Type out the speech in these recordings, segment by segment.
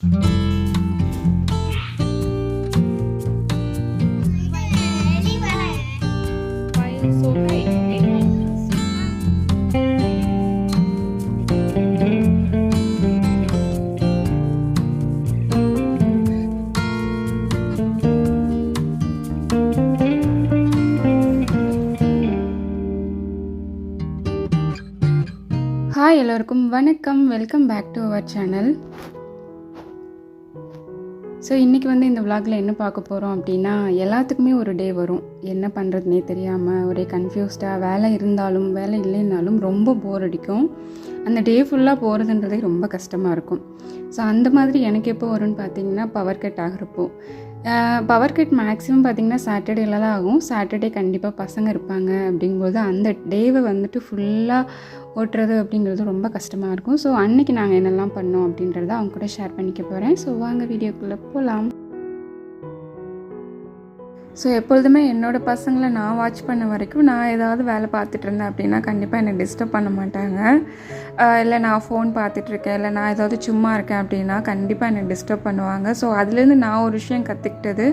File so high. Okay. Hi எல்லோருக்கும் வணக்கம். Welcome back to our channel. So இன்றைக்கி வந்து இந்த விலாகில் என்ன பார்க்க போகிறோம் அப்படின்னா, எல்லாத்துக்குமே ஒரு டே வரும். என்ன பண்ணுறதுனே தெரியாமல் ஒரே கன்ஃபியூஸ்டாக, வேலை இருந்தாலும் வேலை இல்லைன்னாலும் ரொம்ப போர் அடிக்கும். அந்த டே ஃபுல்லாக போகிறதுன்றதே ரொம்ப கஷ்டமாக இருக்கும். ஸோ அந்த மாதிரி எனக்கு எப்போ வரும்னு பார்த்தீங்கன்னா, பவர் கட் ஆகிறப்போ. பவர் கட் மேக்ஸிமம் பார்த்திங்கன்னா சாட்டர்டேல தான் ஆகும். சாட்டர்டே கண்டிப்பாக பசங்க இருப்பாங்க. அப்படிங்கும்போது அந்த டேவை வந்துட்டு ஃபுல்லாக ஓட்டுறது அப்படிங்கிறது ரொம்ப கஷ்டமாக இருக்கும். ஸோ அன்றைக்கி நாங்கள் என்னெல்லாம் பண்ணோம் அப்படின்றத அவங்க கூட ஷேர் பண்ணிக்க போகிறேன். ஸோ வாங்க வீடியோக்குள்ளே போகலாம். ஸோ எப்பொழுதுமே என்னோடய பசங்களை நான் வாட்ச் பண்ண வரைக்கும் நான் ஏதாவது வேலை பார்த்துட்டு இருந்தேன் அப்படின்னா கண்டிப்பாக என்னை டிஸ்டர்ப் பண்ண மாட்டாங்க. இல்லை நான் ஃபோன் பார்த்துட்ருக்கேன், இல்லை நான் ஏதாவது சும்மா இருக்கேன் அப்படின்னா கண்டிப்பாக என்னை டிஸ்டர்ப் பண்ணுவாங்க. ஸோ அதுலேருந்து நான் ஒரு விஷயம் கற்றுக்கிட்டது,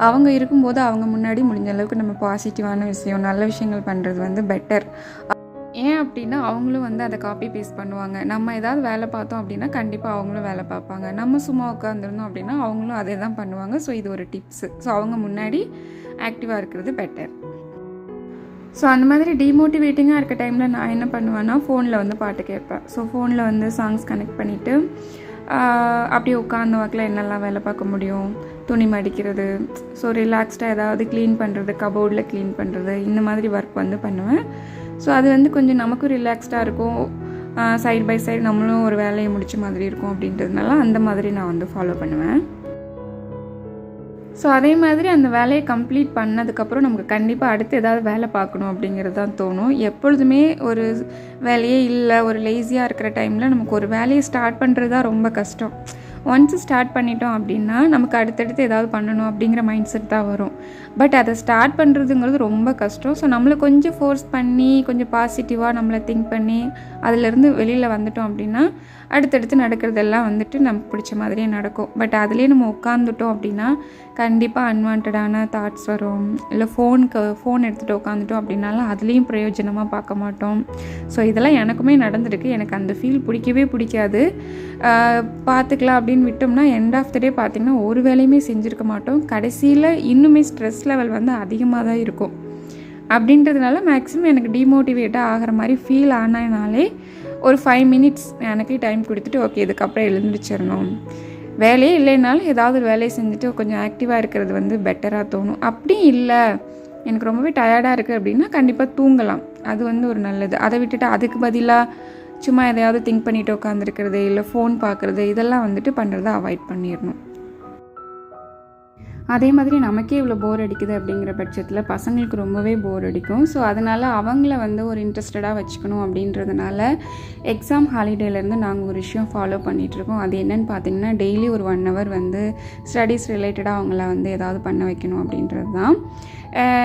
அவங்க இருக்கும்போது அவங்க முன்னாடி முடிஞ்ச அளவுக்கு நம்ம பாசிட்டிவான விஷயம், நல்ல விஷயங்கள் பண்ணுறது வந்து பெட்டர். ஏன் அப்படின்னா அவங்களும் வந்து அதை காப்பி பேஸ்ட் பண்ணுவாங்க. நம்ம ஏதாவது வேலை பார்த்தோம் அப்படின்னா கண்டிப்பாக அவங்களும் வேலை பார்ப்பாங்க. நம்ம சும்மா உட்காந்துருந்தோம் அப்படின்னா அவங்களும் அதே தான் பண்ணுவாங்க. ஸோ இது ஒரு டிப்ஸு. ஸோ அவங்க முன்னாடி ஆக்டிவாக இருக்கிறது பெட்டர். ஸோ அந்த மாதிரி டிமோட்டிவேட்டிங்காக இருக்க டைமில் நான் என்ன பண்ணுவேன்னா, ஃபோனில் வந்து பாட்டு கேட்பேன். ஸோ ஃபோனில் வந்து சாங்ஸ் கனெக்ட் பண்ணிவிட்டு அப்படியே உட்காந்து வாக்கில் என்னெல்லாம் வேலை பார்க்க முடியும், துணி மடிக்கிறது, ஸோ ரிலாக்ஸ்டாக ஏதாவது க்ளீன் பண்ணுறது, கபோர்டில் க்ளீன் பண்ணுறது, இந்த மாதிரி ஒர்க் வந்து பண்ணுவேன். ஸோ அது வந்து கொஞ்சம் நமக்கும் ரிலாக்ஸ்டாக இருக்கும். சைட் பை சைடு நம்மளும் ஒரு வேலையை முடிச்ச மாதிரி இருக்கும். அப்படின்றதுனால அந்த மாதிரி நான் வந்து ஃபாலோ பண்ணுவேன். ஸோ அதே மாதிரி அந்த வேலையை கம்ப்ளீட் பண்ணதுக்கப்புறம் நமக்கு கண்டிப்பாக அடுத்து ஏதாவது வேலை பார்க்கணும் அப்படிங்கிறது தான் தோணும். எப்பொழுதுமே ஒரு வேலையே இல்லை, ஒரு லேசியாக இருக்கிற டைமில் நமக்கு ஒரு வேலையை ஸ்டார்ட் பண்ணுறது தான் ரொம்ப கஷ்டம். ஒன்ஸ் ஸ்டார்ட் பண்ணிட்டோம் அப்படின்னா நமக்கு அடுத்தடுத்து ஏதாவது பண்ணணும் அப்படிங்கிற மைண்ட் செட் தான் வரும். பட் அதை ஸ்டார்ட் பண்ணுறதுங்கிறது ரொம்ப கஷ்டம். ஸோ நம்மளை கொஞ்சம் ஃபோர்ஸ் பண்ணி, கொஞ்சம் பாசிட்டிவாக நம்மளை திங்க் பண்ணி அதிலேருந்து வெளியில் வந்துட்டோம் அப்படின்னா அடுத்தடுத்து நடக்கிறதெல்லாம் வந்துட்டு நமக்கு பிடிச்ச மாதிரியே நடக்கும். பட் அதுலேயே நம்ம உட்காந்துட்டோம் அப்படின்னா கண்டிப்பாக அன்வான்டான தாட்ஸ் வரும். இல்லை ஃபோன் எடுத்துகிட்டு உட்காந்துட்டோம் அப்படின்னாலும் அதுலேயும் பிரயோஜனமாக பார்க்க மாட்டோம். ஸோ இதெல்லாம் எனக்குமே நடந்திருக்கு. எனக்கு அந்த ஃபீல் பிடிக்கவே பிடிக்காது. பார்த்துக்கலாம் அப்படின்னு விட்டோம்னா எண்ட் ஆஃப் த டே பார்த்திங்கன்னா ஒரு வேலையுமே செஞ்சுருக்க மாட்டோம். கடைசியில் இன்னுமே ஸ்ட்ரெஸ் லெவல் வந்து அதிகமாக தான் இருக்கும். அப்படின்றதுனால மேக்ஸிமம் எனக்கு டிமோட்டிவேட்டாக ஆகிற மாதிரி ஃபீல் ஆனாலே ஒரு 5 மினிட்ஸ் எனக்கே டைம் கொடுத்துட்டு ஓகே இதுக்கப்புறம் எழுந்திரிச்சிடணும், வேலையே இல்லைனாலும் ஏதாவது ஒரு வேலையை செஞ்சுட்டு கொஞ்சம் ஆக்டிவாக இருக்கிறது வந்து பெட்டராக தோணும். அப்படி இல்லை எனக்கு ரொம்பவே டயர்டாக இருக்குது அப்படின்னா கண்டிப்பாக தூங்கலாம். அது வந்து ஒரு நல்லது. அதை விட்டுட்டு அதுக்கு பதிலாக சும்மா எதையாவது திங்க் பண்ணிவிட்டு உட்காந்துருக்கிறது, இல்லை ஃபோன் பார்க்குறது, இதெல்லாம் வந்துட்டு பண்ணுறதை அவாய்ட் பண்ணிடணும். அதே மாதிரி நமக்கே இவ்வளோ போர் அடிக்குது அப்படிங்கிற பட்சத்தில் பசங்களுக்கு ரொம்பவே போர் அடிக்கும். ஸோ அதனால் அவங்கள வந்து ஒரு இன்ட்ரெஸ்டடாக வச்சுக்கணும் அப்படின்றதுனால எக்ஸாம் ஹாலிடேலேருந்து நாங்கள் ஒரு விஷயம் ஃபாலோ பண்ணிகிட்ருக்கோம். அது என்னென்னு பார்த்திங்கன்னா, டெய்லி ஒரு 1 hour வந்து ஸ்டடீஸ் ரிலேட்டடாக அவங்கள வந்து ஏதாவது பண்ண வைக்கணும் அப்படின்றது தான்.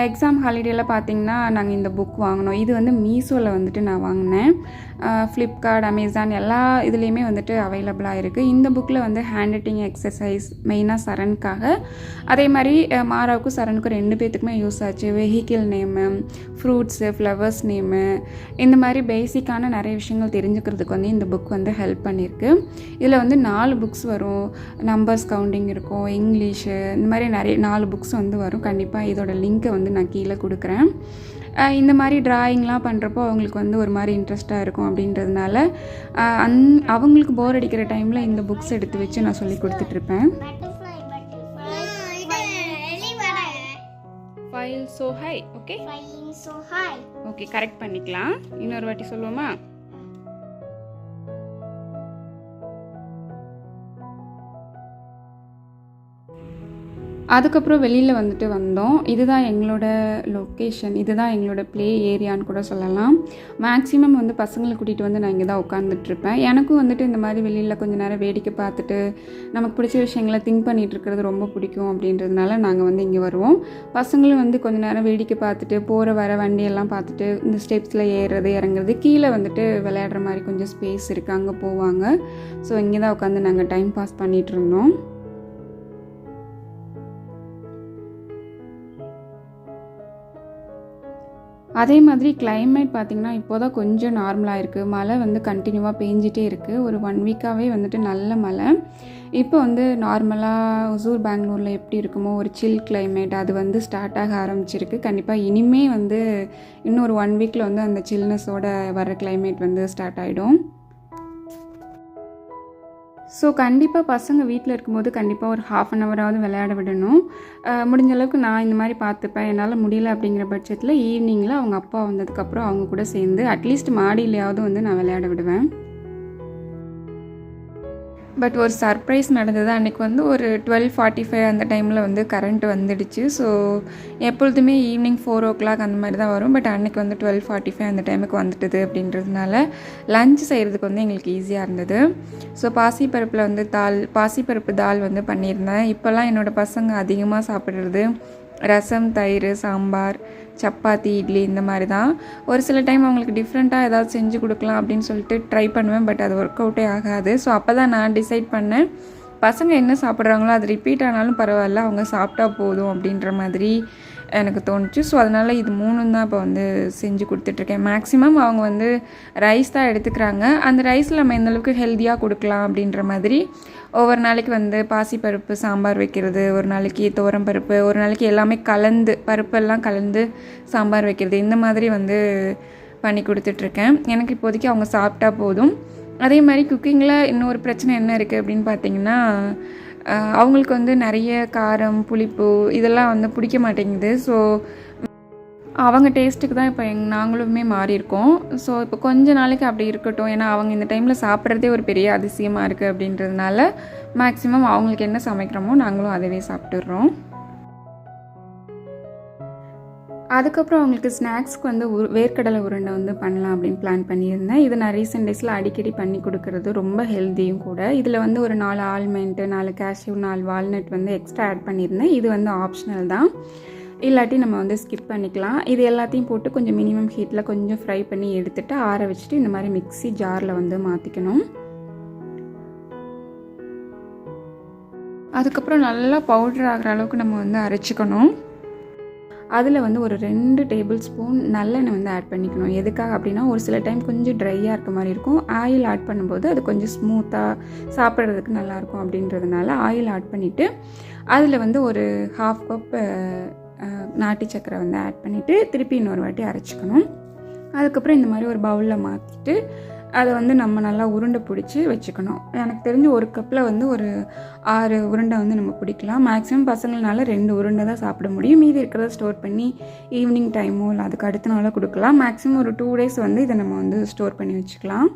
எக்ஸாம் ஹாலிடேயில் பார்த்திங்கன்னா நாங்கள் இந்த புக் வாங்கினோம். இது வந்து மீஷோவில் வந்துட்டு நான் வாங்கினேன். ஃப்ளிப்கார்ட், அமேசான் எல்லா இதுலேயுமே வந்துட்டு அவைலபிளாக இருக்குது. இந்த புக்கில் வந்து ஹேண்ட் ரைட்டிங் எக்ஸசைஸ் மெயினாக சரணுக்காக, அதே மாதிரி மாராவுக்கும் சரணுக்கும் 2 பேர்த்துக்குமே யூஸ் ஆச்சு. Vehicle name, fruits, flowers name, இந்த மாதிரி பேசிக்கான நிறைய விஷயங்கள் தெரிஞ்சுக்கிறதுக்கு வந்து இந்த புக் வந்து ஹெல்ப் பண்ணியிருக்கு. இதில் வந்து 4 புக்ஸ் வரும். நம்பர்ஸ் கவுண்டிங் இருக்கும், இங்கிலீஷு, இந்த மாதிரி நிறைய 4 புக்ஸ் வந்து வரும். கண்டிப்பாக இதோட லிங்க்கை வந்து நான் கீழே கொடுக்குறேன். இந்த மாதிரி ட்ராயிங்லாம் பண்ணுறப்போ அவங்களுக்கு வந்து ஒரு மாதிரி இன்ட்ரெஸ்ட்டாக இருக்கும். அப்படின்றதுனால அவங்களுக்கு போர் அடிக்கிற டைமில் இந்த புக்ஸ் எடுத்து வச்சு நான் சொல்லி கொடுத்துட்ருப்பேன். File so high. Okay, okay, correct பண்ணிக்கலாம். இன்னொரு வாட்டி சொல்லுவோமா? அதுக்கப்புறம் வெளியில் வந்துட்டு வந்தோம். இதுதான் எங்களோட லொக்கேஷன், இதுதான் எங்களோட ப்ளே ஏரியான்னு கூட சொல்லலாம். மேக்ஸிமம் வந்து பசங்களை கூட்டிகிட்டு வந்து நான் இங்கே தான் உட்காந்துட்ருப்பேன். எனக்கும் வந்துட்டு இந்த மாதிரி வெளியில் கொஞ்சம் நேரம் வேடிக்கை பார்த்துட்டு நமக்கு பிடிச்ச விஷயங்களை திங்க் பண்ணிகிட்டு இருக்கிறது ரொம்ப பிடிக்கும். அப்படின்றதுனால நாங்கள் வந்து இங்கே வருவோம். பசங்களும் வந்து கொஞ்சம் நேரம் வேடிக்கை பார்த்துட்டு போகிற வர வண்டியெல்லாம் பார்த்துட்டு இந்த ஸ்டெப்ஸில் ஏறுறது இறங்குறது, கீழே வந்துட்டு விளையாடுற மாதிரி கொஞ்சம் ஸ்பேஸ் இருக்குது, அங்கே போவாங்க. ஸோ இங்கே தான் உட்காந்து நாங்கள் டைம் பாஸ் பண்ணிகிட்டு இருந்தோம். அதே மாதிரி கிளைமேட் பார்த்திங்கன்னா இப்போ தான் கொஞ்சம் நார்மலாக இருக்குது. மழை வந்து கண்டினியூவாக பேஞ்சிட்டே இருக்குது. ஒரு 1 வீக்காகவே வந்துட்டு நல்ல மழை. இப்போ வந்து நார்மலாக ஒசூர் பெங்களூரில் எப்படி இருக்குமோ ஒரு சில் கிளைமேட் அது வந்து ஸ்டார்ட் ஆக ஆரம்பிச்சிருக்கு. கண்டிப்பாக இனிமே வந்து இன்னொரு 1 வீக்கில் வந்து அந்த சில்னஸோட வர கிளைமேட் வந்து ஸ்டார்ட் ஆகிடும். ஸோ கண்டிப்பாக பசங்க வீட்டில் இருக்கும்போது கண்டிப்பாக ஒரு 1/2 ஹவராவது விளையாட விடணும். முடிஞ்ச அளவுக்கு நான் இந்த மாதிரி பார்த்துப்பேன். என்னால் முடியல அப்படிங்கிற பட்சத்தில் ஈவினிங்கில் அவங்க அப்பா வந்ததுக்கப்புறம் அவங்க கூட சேர்ந்து அட்லீஸ்ட் மாடியிலையாவது வந்து நான் விளையாட விடுவேன். பட் ஒரு சர்ப்ரைஸ் நடந்தது. அன்றைக்கி வந்து ஒரு 12:45 அந்த டைமில் வந்து கரண்ட் வந்துடுச்சு. ஸோ எப்பொழுதுமே ஈவினிங் 4 அந்த மாதிரி தான் வரும். பட் அன்றைக்கி வந்து 12:45 அந்த டைமுக்கு வந்துட்டுது. அப்படின்றதுனால லஞ்ச் செய்கிறதுக்கு வந்து எங்களுக்கு ஈஸியாக இருந்தது. ஸோ பாசிப்பருப்பில் வந்து பாசிப்பருப்பு தால் வந்து பண்ணியிருந்தேன். இப்போல்லாம் என்னோடய பசங்க அதிகமாக சாப்பிட்றது ரசம், தயிர், சாம்பார், சப்பாத்தி, இட்லி இந்த மாதிரி தான். ஒரு சில டைம் அவங்களுக்கு டிஃப்ரெண்ட்டாக ஏதாவது செஞ்சு கொடுக்கலாம் அப்படின்னு சொல்லிட்டு ட்ரை பண்ணுவேன். பட் அது ஒர்க் அவுட்டே ஆகாது. ஸோ அப்போ தான் நான் டிசைட் பண்ணேன், பசங்க என்ன சாப்பிட்றாங்களோ அது ரிப்பீட் ஆனாலும் பரவாயில்ல, அவங்க சாப்பிட்டா போதும் அப்படின்ற மாதிரி எனக்கு தோணுச்சு. ஸோ அதனால் இது 3 தான் இப்போ வந்து செஞ்சு கொடுத்துட்ருக்கேன். மேக்ஸிமம் அவங்க வந்து ரைஸ் தான் எடுத்துக்கிறாங்க. அந்த ரைஸில் நம்ம எந்தளவுக்கு ஹெல்த்தியாக கொடுக்கலாம் அப்படின்ற மாதிரி ஒவ்வொரு நாளைக்கு வந்து பாசிப்பருப்பு சாம்பார் வைக்கிறது, ஒரு நாளைக்கு துவரம் பருப்பு, ஒரு நாளைக்கு எல்லாமே கலந்து பருப்பெல்லாம் கலந்து சாம்பார் வைக்கிறது, இந்த மாதிரி வந்து பண்ணி கொடுத்துட்ருக்கேன். எனக்கு இப்போதைக்கு அவங்க சாப்பிட்டா போதும். அதே மாதிரி குக்கிங்கில் இன்னொரு பிரச்சனை என்ன இருக்குது அப்படின்னு பார்த்தீங்கன்னா, அவங்களுக்கு வந்து நிறைய காரம், புளிப்பு இதெல்லாம் வந்து பிடிக்க மாட்டேங்குது. ஸோ அவங்க டேஸ்ட்டுக்கு தான் இப்போ நாங்களுமே மாறியிருக்கோம். ஸோ இப்போ கொஞ்ச நாளைக்கு அப்படி இருக்கட்டும். ஏன்னா அவங்க இந்த டைமில் சாப்பிட்றதே ஒரு பெரிய அதிசயமாக இருக்குது. அப்படின்றதுனால மேக்ஸிமம் அவங்களுக்கு என்ன சமைக்கிறோமோ நாங்களும் அதவே சாப்பிட்டுடுறோம். அதுக்கப்புறம் அவங்களுக்கு ஸ்நாக்ஸ்க்கு வந்து வேர்க்கடலை உருண்டை வந்து பண்ணலாம் அப்படின்னு பிளான் பண்ணியிருந்தேன். இது நான் ரீசெண்ட் டேஸில் அடிக்கடி பண்ணி கொடுக்குறது, ரொம்ப ஹெல்த்தியும் கூட. இதில் வந்து ஒரு 4 ஆல்மண்ட், 4 கேஷ்யூ, 4 வால்நட் வந்து எக்ஸ்ட்ரா ஆட் பண்ணியிருந்தேன். இது வந்து ஆப்ஷனல் தான், இல்லாட்டி நம்ம வந்து ஸ்கிப் பண்ணிக்கலாம். இது எல்லாத்தையும் போட்டு கொஞ்சம் மினிமம் ஹீட்டில் கொஞ்சம் ஃப்ரை பண்ணி எடுத்துகிட்டு ஆற வச்சுட்டு இந்த மாதிரி மிக்ஸி ஜாரில் வந்து மாற்றிக்கணும். அதுக்கப்புறம் நல்லா பவுடர் ஆகிற அளவுக்கு நம்ம வந்து அரைச்சிக்கணும். அதில் வந்து ஒரு 2 டேபிள் ஸ்பூன் நல்லெண்ணெய் வந்து ஆட் பண்ணிக்கணும். எதுக்காக அப்படின்னா, ஒரு சில டைம் கொஞ்சம் ட்ரையாக இருக்க மாதிரி இருக்கும். ஆயில் ஆட் பண்ணும்போது அது கொஞ்சம் ஸ்மூத்தாக சாப்பிட்றதுக்கு நல்லாயிருக்கும். அப்படின்றதுனால ஆயில் ஆட் பண்ணிவிட்டு அதில் வந்து ஒரு 1/2 கப் நாட்டு சக்கரை வந்து ஆட் பண்ணிவிட்டு திருப்பி இன்னொரு வாட்டி அரைச்சிக்கணும். அதுக்கப்புறம் இந்த மாதிரி ஒரு பவுலில் மாற்றிட்டு அதை வந்து நம்ம நல்லா உருண்டை பிடிச்சி வச்சுக்கணும். எனக்கு தெரிஞ்சு ஒரு கப்பில் வந்து ஒரு 6 உருண்டை வந்து நம்ம பிடிக்கலாம். மேக்ஸிமம் பசங்களால 2 உருண்டை தான் சாப்பிட முடியும். மீதி இருக்கிறத ஸ்டோர் பண்ணி ஈவினிங் டைமோ இல்லை அதுக்கு அடுத்த நாளோ கொடுக்கலாம். மேக்ஸிமம் ஒரு 2 டேஸ் வந்து இதை நம்ம வந்து ஸ்டோர் பண்ணி வச்சுக்கலாம்.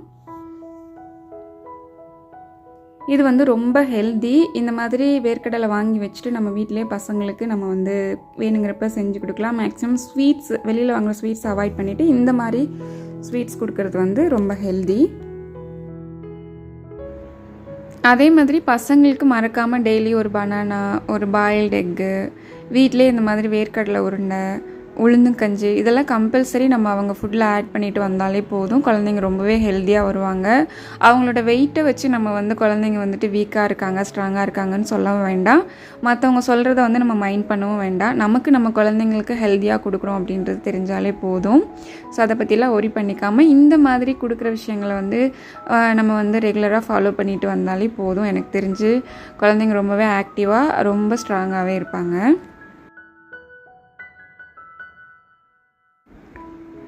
இது வந்து ரொம்ப ஹெல்தி. இந்த மாதிரி வேர்க்கடலை வாங்கி வச்சுட்டு நம்ம வீட்டிலே பசங்களுக்கு நம்ம வந்து வேணுங்கிறப்ப செஞ்சு கொடுக்கலாம். மேக்ஸிமம் ஸ்வீட்ஸ், வெளியில் வாங்குகிற ஸ்வீட்ஸ் அவாய்ட் பண்ணிவிட்டு இந்த மாதிரி ஸ்வீட்ஸ் கொடுக்கறது வந்து ரொம்ப ஹெல்தி. அதே மாதிரி பசங்களுக்கு மறக்காமல் டெய்லி ஒரு பனானா, ஒரு பாயில்டு எக்கு, வீட்டிலே இந்த மாதிரி வேர்க்கடலை உருண்டை, உளுந்துங்கஞ்சி இதெல்லாம் கம்பல்சரி நம்ம அவங்க ஃபுட்டில் ஆட் பண்ணிட்டு வந்தாலே போதும். குழந்தைங்க ரொம்பவே ஹெல்த்தியாக வருவாங்க. அவங்களோட வெயிட்டை வச்சு நம்ம வந்து குழந்தைங்க வந்துட்டு வீக்காக இருக்காங்க, ஸ்ட்ராங்காக இருக்காங்கன்னு சொல்லவும் வேண்டாம். மற்றவங்க சொல்கிறத வந்து நம்ம மைண்ட் பண்ணவும் வேண்டாம். நமக்கு நம்ம குழந்தைங்களுக்கு ஹெல்த்தியாக கொடுக்குறோம் அப்படின்றது தெரிஞ்சாலே போதும். ஸோ அதை பற்றிலாம் ஒரி பண்ணிக்காமல் இந்த மாதிரி கொடுக்குற விஷயங்களை வந்து நம்ம வந்து ரெகுலராக ஃபாலோ பண்ணிட்டு வந்தாலே போதும். எனக்கு தெரிஞ்சு குழந்தைங்க ரொம்பவே ஆக்டிவாக ரொம்ப ஸ்ட்ராங்காகவே இருப்பாங்க.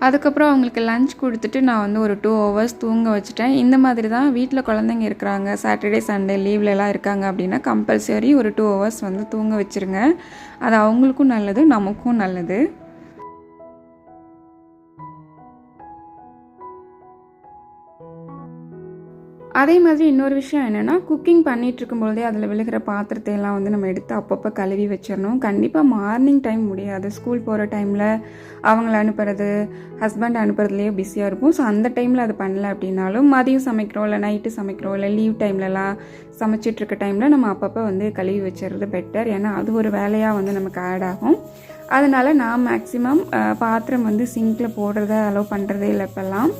அதுக்கப்புறம் அவங்களுக்கு லஞ்ச் கொடுத்துட்டு நான் வந்து ஒரு 2 ஹவர்ஸ் தூங்க வச்சுட்டேன். இந்த மாதிரி தான் வீட்டில் குழந்தைங்க இருக்கிறாங்க, சாட்டர்டே சண்டே லீவ்லலாம் இருக்காங்க அப்படின்னா கம்பல்சரி ஒரு 2 ஹவர்ஸ் வந்து தூங்க வச்சுருங்க. அது அவங்களுக்கும் நல்லது, நமக்கும் நல்லது. அதே மாதிரி இன்னொரு விஷயம் என்னென்னா, குக்கிங் பண்ணிகிட்ருக்கும்பொழுதே அதில் விழுகிற பாத்திரத்தை எல்லாம் வந்து நம்ம எடுத்து அப்பப்போ கழுவி வச்சிடணும். கண்டிப்பாக மார்னிங் டைம் முடியாது. ஸ்கூல் போகிற டைமில் அவங்கள அனுப்புறது, ஹஸ்பண்ட் அனுப்புறதுலேயே பிஸியாக இருப்போம். ஸோ அந்த டைமில் அது பண்ணல அப்படின்னாலும், மதியம் சமைக்கிறோம், இல்லை நைட்டு சமைக்கிறோம், இல்லை லீவ் டைம்லலாம் சமைச்சிட்ருக்க டைமில் நம்ம அப்பப்போ வந்து கழுவி வச்சுறது பெட்டர். ஏன்னா அது ஒரு வேலையாக வந்து நமக்கு ஆட் ஆகும். அதனால் நான் மேக்ஸிமம் பாத்திரம் வந்து சிங்கில் போடுறத அலோவ் பண்ணுறதே இல்லை இப்போல்லாம்.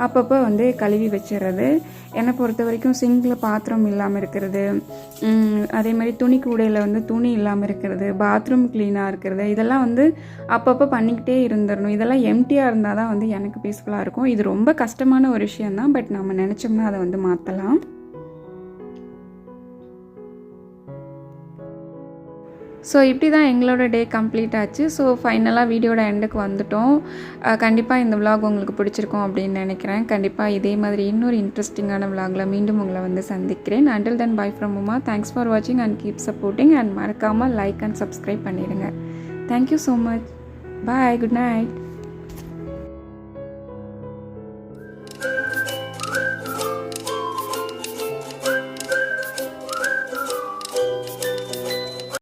அப்பப்போ வந்து கழுவி வச்சிடுறது. என்னை பொறுத்த வரைக்கும் சிங்கில் பாத்திரம் இல்லாமல் இருக்கிறது, அதே மாதிரி துணி கூடையில் வந்து துணி இல்லாமல் இருக்கிறது, பாத்ரூம் க்ளீனாக இருக்கிறது, இதெல்லாம் வந்து அப்பப்போ பண்ணிக்கிட்டே இருந்துடணும். இதெல்லாம் எம்டியாக இருந்தால் தான் வந்து எனக்கு பீஸ்ஃபுல்லாக இருக்கும். இது ரொம்ப கஷ்டமான ஒரு விஷயந்தான். பட் நம்ம நினச்சோம்னா அதை வந்து மாற்றலாம். ஸோ இப்படி தான் எங்களோட டே கம்ப்ளீட் ஆச்சு. ஸோ ஃபைனலாக வீடியோட எண்டுக்கு வந்துட்டோம். கண்டிப்பாக இந்த விலாக் உங்களுக்கு பிடிச்சிருக்கும் அப்படின்னு நினைக்கிறேன். கண்டிப்பாக இதே மாதிரி இன்னொரு இன்ட்ரெஸ்டிங்கான விலாகில் மீண்டும் உங்களை வந்து சந்திக்கிறேன். Until then bye from Uma. Thanks for வாட்சிங் அண்ட் கீப் சப்போர்ட்டிங் அண்ட் மறக்காமல் லைக் அண்ட் சப்ஸ்கிரைப் பண்ணிடுங்க. Thank you so much. Bye. Good night.